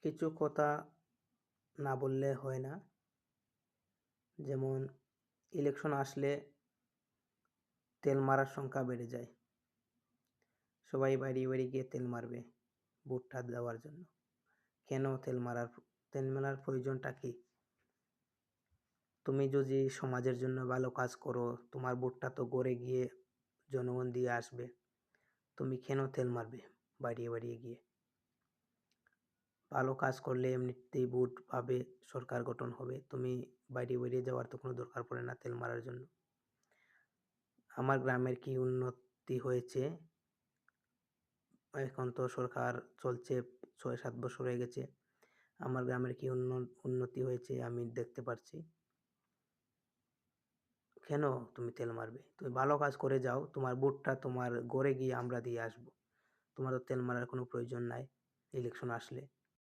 কিছু কথা না বললে হয় না। যেমন ইলেকশন আসলে তেল মারার সংখ্যা বেড়ে যায়। সবাই বাড়ি গিয়ে তেল মারবে ভোটটা দেওয়ার জন্য। কেন তেল মারার প্রয়োজনটা কী? তুমি যদি সমাজের জন্য ভালো কাজ করো, তোমার ভোটটা তো গড়ে গিয়ে জনগণ দিয়ে আসবে। তুমি কেন তেল মারবে বাড়িয়ে গিয়ে? ভালো কাজ করলে এমনিতেই ভোট পাবে, সরকার গঠন হবে। তুমি বাড়িয়ে যাওয়ার তো কোনো দরকার পড়ে না তেল মারার জন্য। আমার গ্রামের কি উন্নতি হয়েছে? এখন তো সরকার চলছে, ৬-৭ বছর হয়ে গেছে। আমার গ্রামের কি উন্নতি হয়েছে আমি দেখতে পারছি। কেন তুমি তেল মারবে? তুমি ভালো কাজ করে যাও, তোমার ভোটটা তোমার গড়ে গিয়ে আমরা দিয়ে আসবো। তোমার তো তেল মারার কোনো প্রয়োজন নাই ইলেকশন আসলে।